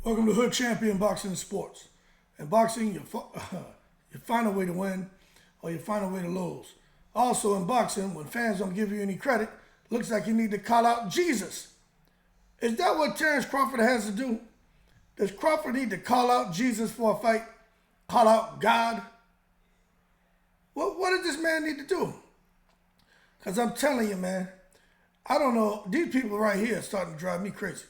Welcome to Hood Champion Boxing and Sports. In boxing, you find a way to win or you find a way to lose. Also in boxing, when fans don't give you any credit, looks like you need to call out Jesus. Is that what Terence Crawford has to do? Does Crawford need to call out Jesus for a fight? Call out God? What does this man need to do? Because I'm telling you, man, I don't know. These people right here are starting to drive me crazy.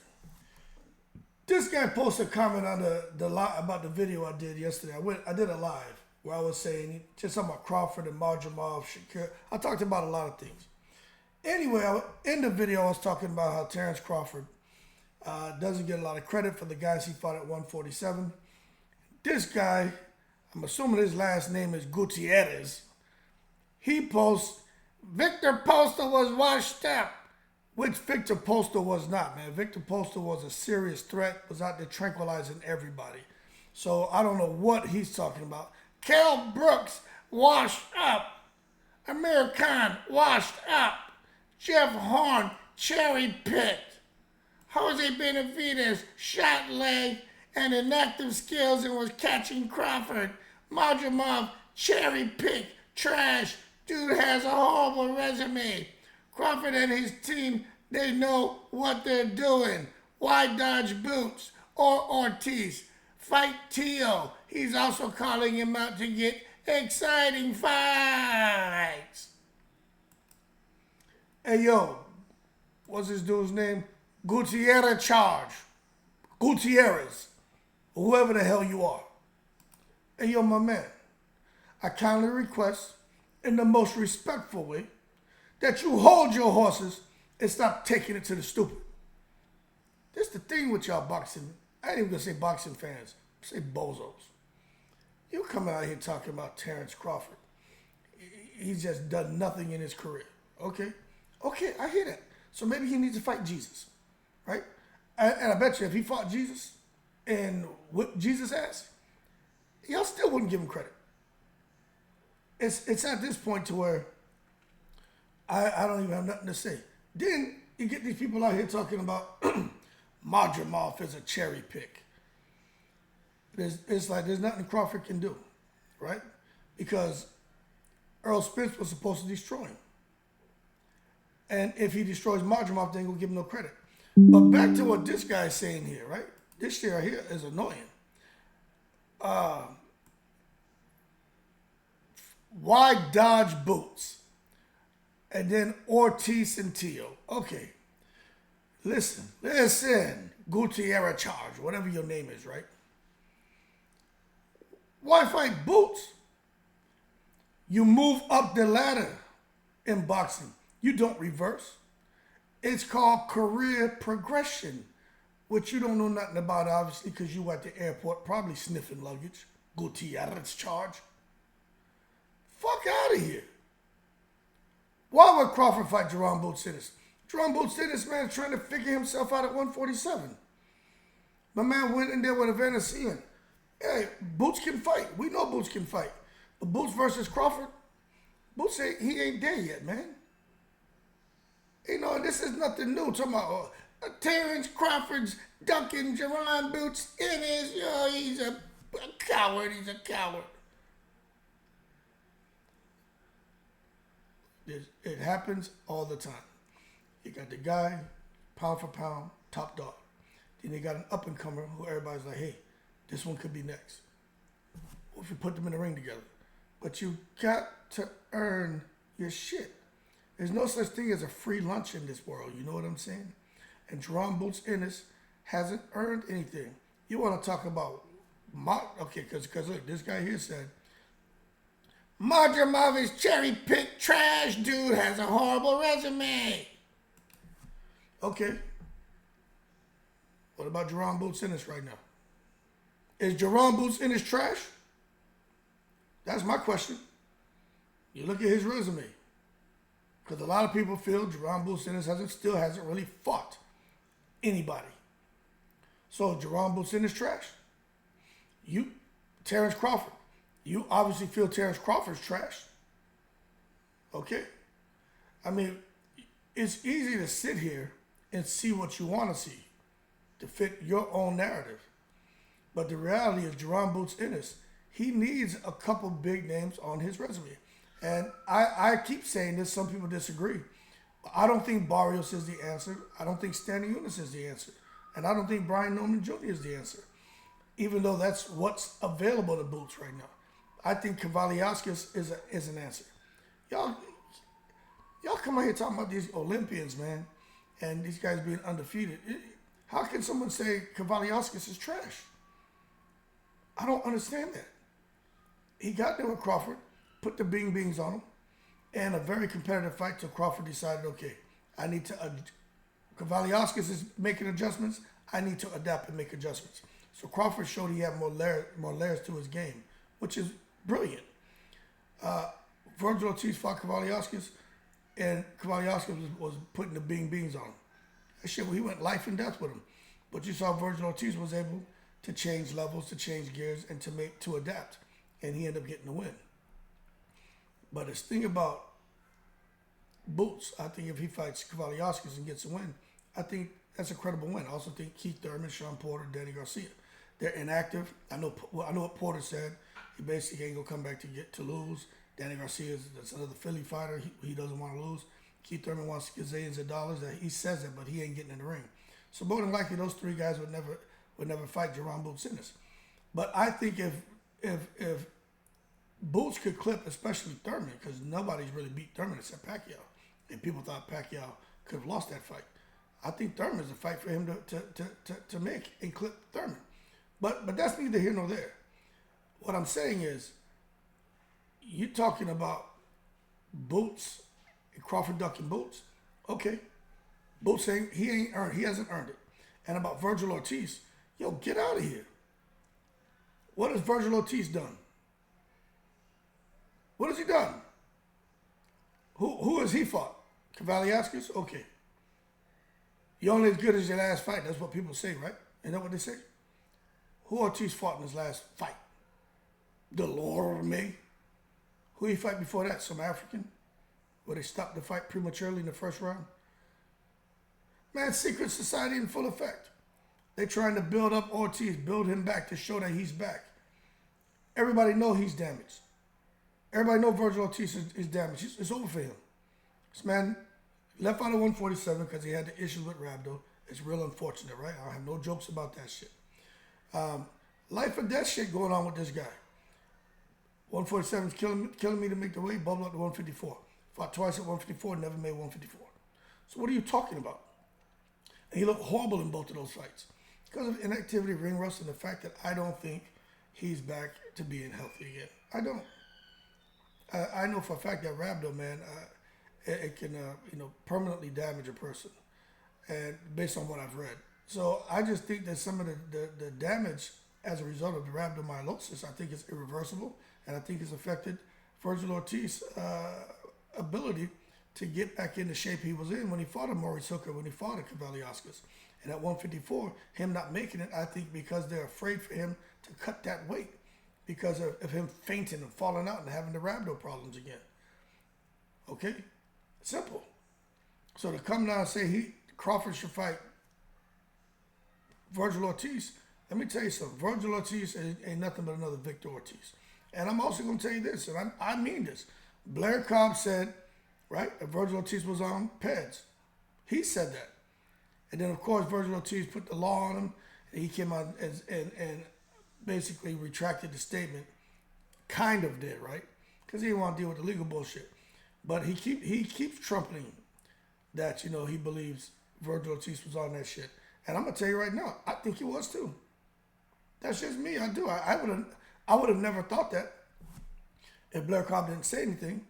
This guy posted a comment on about the video I did yesterday. I did a live where I was saying, just talking about Crawford and Madrimov, Shakir. I talked about a lot of things. Anyway, in the video, I was talking about how Terence Crawford doesn't get a lot of credit for the guys he fought at 147. This guy, I'm assuming his last name is Gutierrez. He posts, Victor Postol was washed up. Which Victor Postol was not, man. Victor Postol was a serious threat, was out there tranquilizing everybody. So I don't know what he's talking about. Kell Brooks, washed up. Amir Khan, washed up. Jeff Horn, cherry-picked. Jose Benavidez, shot leg and inactive skills and was catching Crawford. Madrimov, cherry-picked, trash. Dude has a horrible resume. Crawford and his team, they know what they're doing. Why dodge Boots or Ortiz? Fight Tio. He's also calling him out to get exciting fights. Hey, yo, what's this dude's name? Gutierrez Charge. Gutierrez. Whoever the hell you are. Hey, yo, my man, I kindly request, in the most respectful way, that you hold your horses and stop taking it to the stupid. That's the thing with y'all boxing. I ain't even gonna say boxing fans. Say bozos. You coming out here talking about Terence Crawford. He's just done nothing in his career. Okay, I hear that. So maybe he needs to fight Jesus, right? And I bet you if he fought Jesus and whipped Jesus' ass, y'all still wouldn't give him credit. It's at this point to where I don't even have nothing to say. Then you get these people out here talking about Madrimov is a cherry pick. It's like there's nothing Crawford can do, right? Because Earl Spence was supposed to destroy him. And if he destroys Madrimov, then we'll give him no credit. But back to what this guy's saying here, right? This shit right here is annoying. Why dodge Boots? And then Ortiz and Tio. Okay. Listen. Gutierrez Charge, whatever your name is, right? Why fight Boots? You move up the ladder in boxing. You don't reverse. It's called career progression, which you don't know nothing about, obviously, because you were at the airport, probably sniffing luggage. Gutierrez Charge. Fuck out of here. Why would Crawford fight Jerome Boots Ennis? Jerome Boots Ennis, man, trying to figure himself out at 147. My man went in there with a Venetian. Hey, Boots can fight. We know Boots can fight. But Boots versus Crawford, Boots he ain't there yet, man. You know, this is nothing new. Talking about Terence Crawford's dunking Jerome Boots Ennis. Yo, he's a coward. He's a coward. It happens all the time. You got the guy, pound for pound, top dog. Then you got an up-and-comer who everybody's like, hey, this one could be next. What if you put them in the ring together? But you got to earn your shit. There's no such thing as a free lunch in this world. You know what I'm saying? And Jerome Boots Ennis hasn't earned anything. You want to talk about, because look, this guy here said, Madrimov is cherry-picked trash. Dude has a horrible resume. Okay. What about Jerome Boots Ennis right now? Is Jerome Boots Ennis trash? That's my question. You look at his resume. Because a lot of people feel Jerome Boots Ennis still hasn't really fought anybody. So Jerome Boots Ennis trash? Terence Crawford. You obviously feel Terence Crawford's trash. Okay? I mean, it's easy to sit here and see what you want to see to fit your own narrative. But the reality is, Jerome Boots Ennis, he needs a couple big names on his resume. And I keep saying this, some people disagree. I don't think Barrios is the answer. I don't think Stanley Eunice is the answer. And I don't think Brian Norman Jr. is the answer, even though that's what's available to Boots right now. I think Kavaliauskas is an answer. Y'all come out here talking about these Olympians, man, and these guys being undefeated. How can someone say Kavaliauskas is trash? I don't understand that. He got there with Crawford, put the bing bings on him, and a very competitive fight till Crawford decided, okay, I need to, Kavaliauskas is making adjustments, I need to adapt and make adjustments. So Crawford showed he had more layers to his game, which is brilliant. Vergil Ortiz fought Kavaliauskas, and Kavaliauskas was putting the bing bings on him. That shit, he went life and death with him. But you saw Vergil Ortiz was able to change levels, to change gears, and to adapt. And he ended up getting the win. But this thing about Boots, I think if he fights Kavaliauskas and gets a win, I think that's a credible win. I also think Keith Thurman, Sean Porter, Danny Garcia, they're inactive. I know what Porter said. He basically ain't gonna come back to lose. Danny Garcia that's another Philly fighter. He doesn't want to lose. Keith Thurman wants gazillions of dollars. That he says it, but he ain't getting in the ring. So more than likely, those three guys would never fight Jerome Boots Ennis. But I think if Boots could clip, especially Thurman, because nobody's really beat Thurman except Pacquiao, and people thought Pacquiao could have lost that fight. I think Thurman is a fight for him to make and clip Thurman. But that's neither here nor there. What I'm saying is, you're talking about Boots and Crawford ducking Boots. Okay. Boots saying he hasn't earned it. And about Vergil Ortiz, yo, get out of here. What has Vergil Ortiz done? What has he done? Who has he fought? Kavaliauskas? Okay. You're only as good as your last fight. That's what people say, right? Isn't that what they say? Who Ortiz fought in his last fight? Delorme. Who he fight before that? Some African? Where they stopped the fight prematurely in the first round? Man, secret society in full effect. They're trying to build up Ortiz, build him back to show that he's back. Everybody know he's damaged. Everybody know Vergil Ortiz is damaged. It's over for him. This man left out of 147 because he had the issues with Rabdo. It's real unfortunate, right? I have no jokes about that shit. Life or death shit going on with this guy. 147 is killing me to make the weight, bubble up to 154. Fought twice at 154, never made 154. So what are you talking about? And he looked horrible in both of those fights because of inactivity, ring rust, and the fact that I don't think he's back to being healthy again. I don't. I know for a fact that Rabdo, man, it can permanently damage a person, and based on what I've read. So I just think that some of the damage as a result of the rhabdomyolysis, I think is irreversible, and I think it's affected Vergil Ortiz's ability to get back in the shape he was in when he fought a Maurice Hooker, when he fought a Kavaliauskas. And at 154, him not making it, I think because they're afraid for him to cut that weight because of him fainting and falling out and having the rhabdo problems again. Okay? Simple. So to come down and say Crawford should fight Vergil Ortiz, let me tell you something. Vergil Ortiz ain't nothing but another Victor Ortiz. And I'm also going to tell you this, and I mean this. Blair Cobb said, right, that Vergil Ortiz was on PEDS. He said that. And then, of course, Vergil Ortiz put the law on him, and he came out and basically retracted the statement. Kind of did, right? Because he didn't want to deal with the legal bullshit. But he keeps trumpeting that, he believes Vergil Ortiz was on that shit. And I'm going to tell you right now, I think he was too. That's just me. I do. I would have never thought that if Blair Cobb didn't say anything.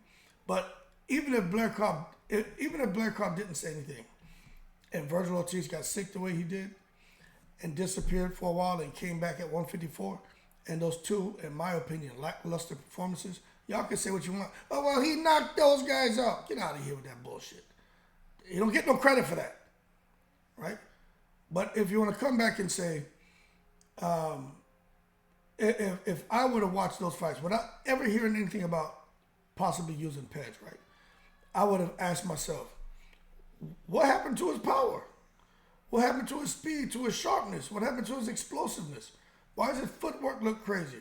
But even if Blair Cobb didn't say anything, and Vergil Ortiz got sick the way he did and disappeared for a while and came back at 154, and those two, in my opinion, lackluster performances, y'all can say what you want. Oh, well, he knocked those guys out. Get out of here with that bullshit. You don't get no credit for that, right? But if you want to come back and say, if I would have watched those fights without ever hearing anything about possibly using pads, right, I would have asked myself, what happened to his power? What happened to his speed, to his sharpness? What happened to his explosiveness? Why does his footwork look crazy?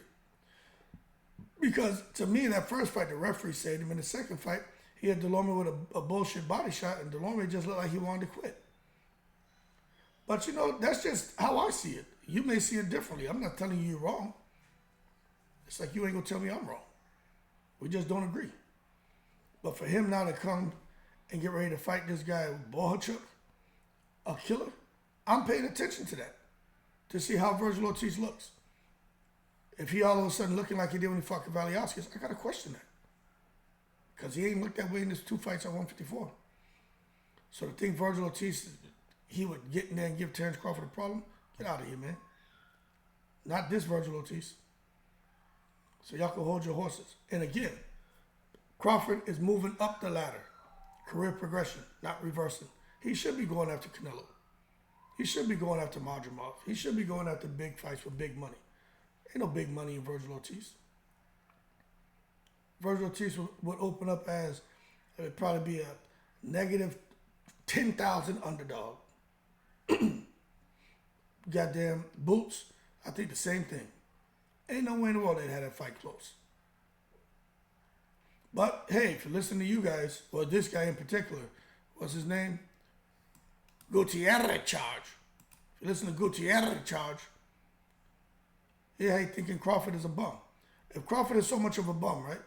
Because to me, in that first fight, the referee saved him. In the second fight, he had Delorme with a bullshit body shot, and Delorme just looked like he wanted to quit. But you know, that's just how I see it. You may see it differently. I'm not telling you you're wrong. It's like you ain't gonna tell me I'm wrong. We just don't agree. But for him now to come and get ready to fight this guy, Bohachuk, a killer, I'm paying attention to that to see how Vergil Ortiz looks. If he all of a sudden looking like he did when he fought Kavaliauskas, I got to question that. Because he ain't looked that way in his 2 fights at 154. So to think Vergil Ortiz, he would get in there and give Terence Crawford a problem, get out of here, man. Not this Vergil Ortiz. So y'all can hold your horses. And again, Crawford is moving up the ladder. Career progression, not reversing. He should be going after Canelo. He should be going after Madrimov. He should be going after big fights for big money. Ain't no big money in Vergil Ortiz. Vergil Ortiz would open up as, it would probably be a negative 10,000 underdog. Goddamn Boots, I think the same thing. Ain't no way in the world they'd had that fight close. But hey, if you listen to you guys, or this guy in particular, what's his name? Gutierrez charge. If you listen to Gutierrez charge, yeah, he thinking Crawford is a bum. If Crawford is so much of a bum, right?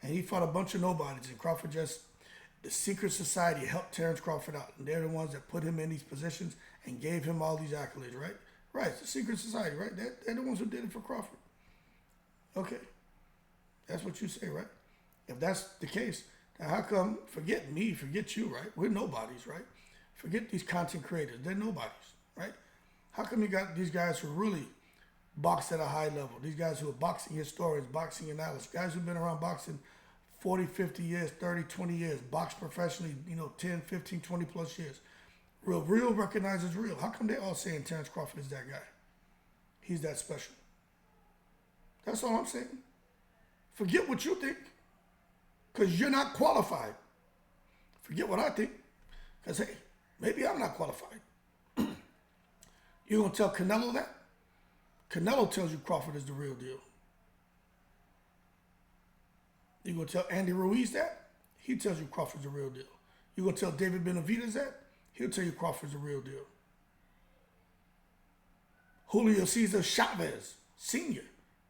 And he fought a bunch of nobodies, and Crawford just, the secret society helped Terence Crawford out. And they're the ones that put him in these positions and gave him all these accolades, right? Right, it's the secret society, right? They're the ones who did it for Crawford. Okay. That's what you say, right? If that's the case, now how come, forget me, forget you, right? We're nobodies, right? Forget these content creators. They're nobodies, right? How come you got these guys who really box at a high level? These guys who are boxing historians, boxing analysts, guys who've been around boxing 40, 50 years, 30, 20 years, box professionally, 10, 15, 20 plus years. Real recognizes real. How come they all saying Terence Crawford is that guy? He's that special. That's all I'm saying. Forget what you think, because you're not qualified. Forget what I think, because hey, maybe I'm not qualified. You gonna tell Canelo that? Canelo tells you Crawford is the real deal. You gonna tell Andy Ruiz that? He tells you Crawford's the real deal. You gonna tell David Benavidez that? He'll tell you Crawford's the real deal. Julio Cesar Chavez Sr.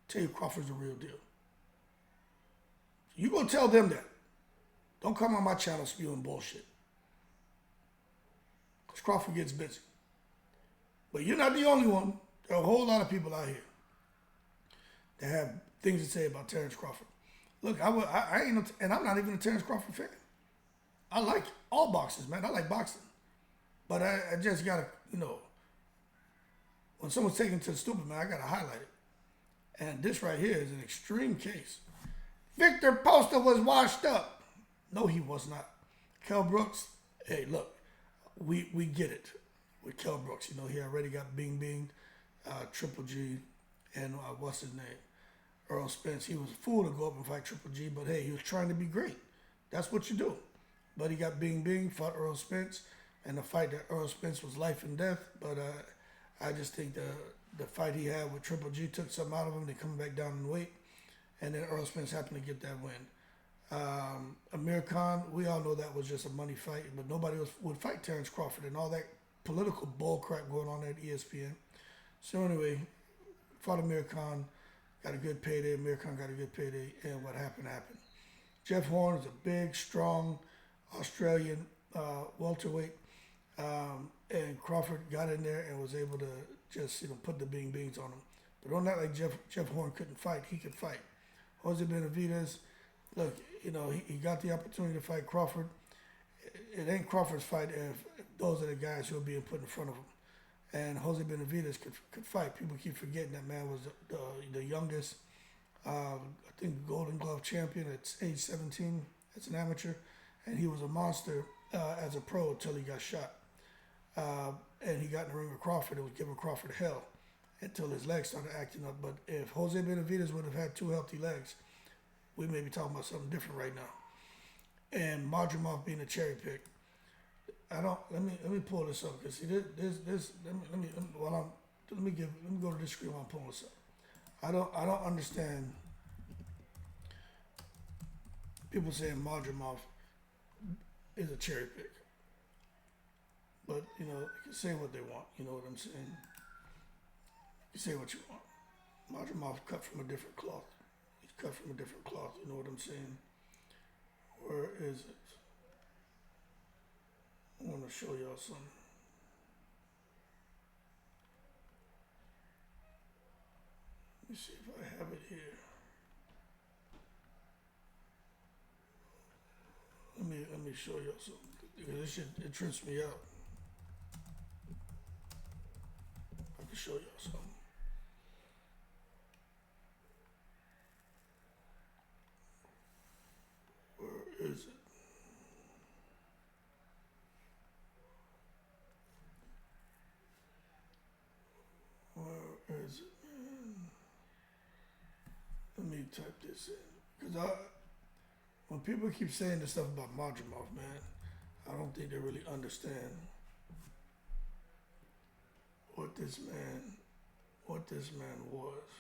tell you Crawford's the real deal. You gonna tell them that. Don't come on my channel spewing bullshit. Because Crawford gets busy. But you're not the only one. There are a whole lot of people out here that have things to say about Terence Crawford. Look, I ain't, and I'm not even a Terence Crawford fan. I like all boxers, man. I like boxing. But I just gotta, when someone's taken to the stupid, man, I gotta highlight it. And this right here is an extreme case. Victor Poster was washed up. No, he was not. Kell Brooks, hey, look, we get it with Kell Brooks. He already got Bing, Triple G, and what's his name? Earl Spence. He was a fool to go up and fight Triple G, but hey, he was trying to be great. That's what you do. But he got Bing, fought Earl Spence, and the fight that Earl Spence was life and death. But I just think the fight he had with Triple G took something out of him. They coming back down in weight, and then Earl Spence happened to get that win. Amir Khan, we all know that was just a money fight, but nobody would fight Terence Crawford and all that political bull crap going on at ESPN. So anyway, fought Amir Khan, got a good payday. Amir Khan got a good payday, and what happened. Jeff Horn is a big, strong Australian welterweight, and Crawford got in there and was able to just put the bings on him. But don't act like Jeff Horn couldn't fight. He could fight. Jose Benavidez, look, he got the opportunity to fight Crawford. It ain't Crawford's fight if those are the guys who are being put in front of him. And Jose Benavidez could fight. People keep forgetting that man was the youngest, I think, Golden Glove champion at age 17 as an amateur. And he was a monster as a pro until he got shot. And he got in the ring with Crawford. It was giving Crawford hell until his legs started acting up. But if Jose Benavidez would have had 2 healthy legs, we may be talking about something different right now. And Madrimov being a cherry pick. Let me pull this up, because see this let me go to this screen while I'm pulling this up. I don't understand people saying Madrimov is a cherry pick. But, you know, you can say what they want. You know what I'm saying? You say what you want. Madrimov's cut from a different cloth. He's cut from a different cloth. You know what I'm saying? Where is it? I want to show y'all something. Let me see if I have it here. Let me show y'all something. Because this shit, it trips me out. I can show y'all something. Where is it? Where is it, man? Let me type this in. Because when people keep saying this stuff about Madrimov, man, I don't think they really understand what this man was.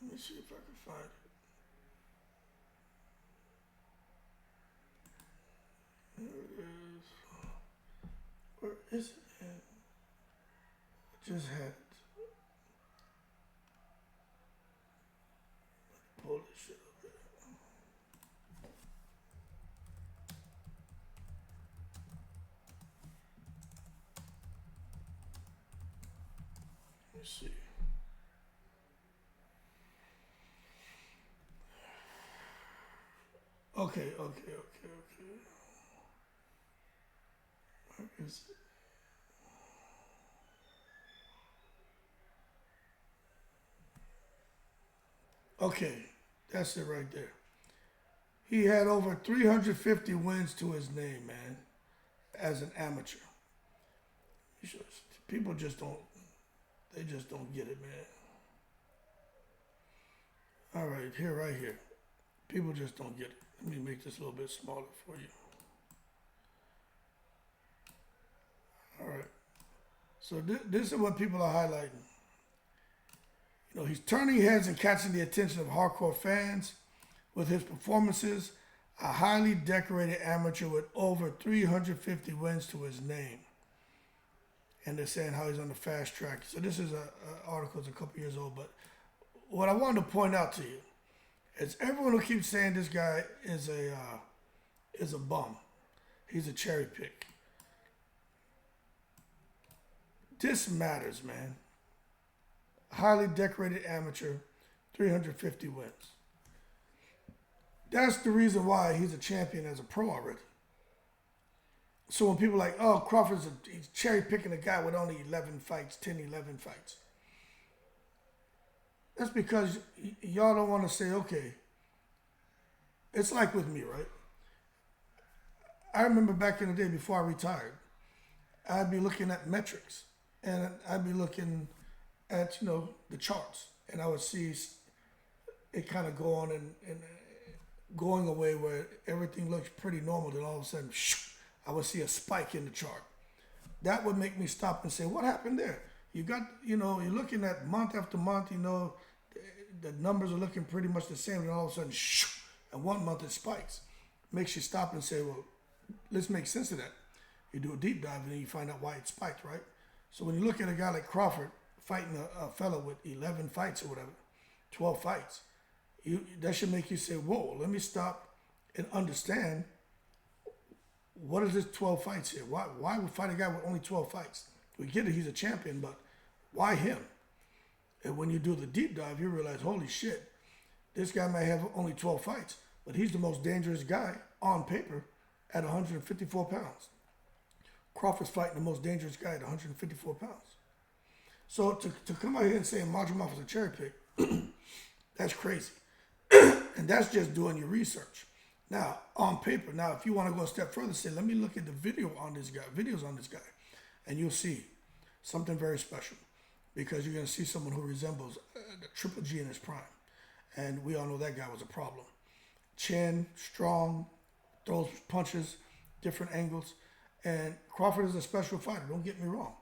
Let me see if I can find it. There it is. Where is it, man? I just had it. Pull this shit up here. Let me see. Okay. Where is it? Okay, that's it right there. He had over 350 wins to his name, man, as an amateur. People just don't get it, man. All right, right here. People just don't get it. Let me make this a little bit smaller for you. All right. So this is what people are highlighting. You know, he's turning heads and catching the attention of hardcore fans with his performances. A highly decorated amateur with over 350 wins to his name. And they're saying how he's on the fast track. So this is an article that's a couple years old. But what I wanted to point out to you is everyone who keeps saying this guy is a bum. He's a cherry pick. This matters, man. Highly decorated amateur, 350 wins. That's the reason why he's a champion as a pro already. So when people are like, oh, he's cherry picking a guy with only 11 fights, 11 fights. That's because y'all don't want to say, okay. It's like with me, right? I remember back in the day before I retired, I'd be looking at metrics and I'd be looking at, you know, the charts, and I would see it kind of go on and going away where everything looks pretty normal. Then all of a sudden, I would see a spike in the chart. That would make me stop and say, what happened there? You got, you know, you're looking at month after month, you know, the numbers are looking pretty much the same, and all of a sudden, and 1 month it spikes. Makes you stop and say, well, let's make sense of that. You do a deep dive and then you find out why it spiked, right? So when you look at a guy like Crawford fighting a fellow with 11 fights or whatever, 12 fights, that should make you say, whoa, let me stop and understand, what is this 12 fights here? Why would fight a guy with only 12 fights? We get it, he's a champion, but why him? And when you do the deep dive, you realize, holy shit, this guy might have only 12 fights, but he's the most dangerous guy on paper at 154 pounds. Crawford's fighting the most dangerous guy at 154 pounds. So to come out here and say Madrimov is a cherry pick, that's crazy. And that's just doing your research. Now, on paper, if you want to go a step further, say, let me look at the videos on this guy, and you'll see something very special, because you're going to see someone who resembles the Triple G in his prime. And we all know that guy was a problem. Chin, strong, throws punches, different angles. And Crawford is a special fighter, don't get me wrong.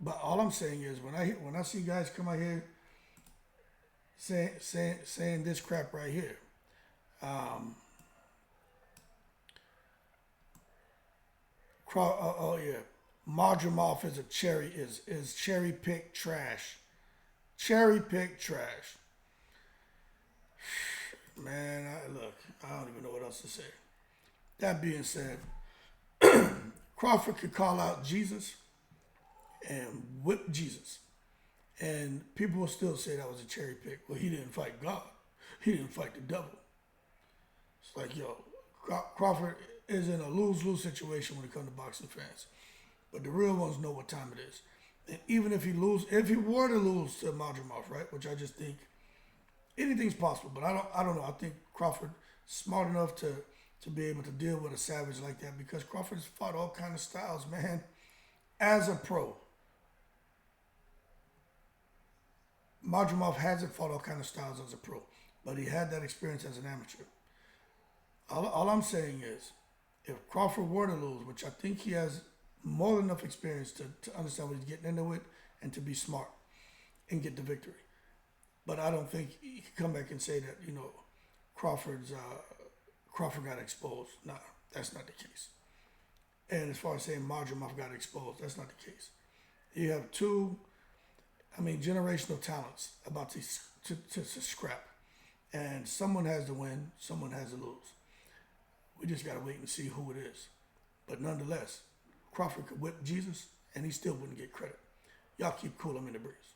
But all I'm saying is when I see guys come out here saying this crap right here, oh yeah, Madrimov is cherry picked trash. Cherry picked trash. Man, look, I don't even know what else to say. That being said, Crawford could call out Jesus and whip Jesus. And people will still say that was a cherry pick. Well, he didn't fight God. He didn't fight the devil. It's like, yo, Crawford is in a lose-lose situation when it comes to boxing fans. But the real ones know what time it is. And even if he were to lose to Madrimov, right, which I just think anything's possible, but I don't know. I think Crawford smart enough to be able to deal with a savage like that because Crawford has fought all kind of styles, man, as a pro. Madrimov hasn't fought all kind of styles as a pro, but he had that experience as an amateur. All I'm saying is, if Crawford were to lose, which I think he has more than enough experience to understand what he's getting into it and to be smart and get the victory. But I don't think he can come back and say that, Crawford got exposed. Nah, that's not the case. And as far as saying Madrimov got exposed, that's not the case. You have two, generational talents about to scrap. And someone has to win, someone has to lose. We just got to wait and see who it is. But nonetheless, Crawford could whip Jesus, and he still wouldn't get credit. Y'all keep cool. I'm in the breeze.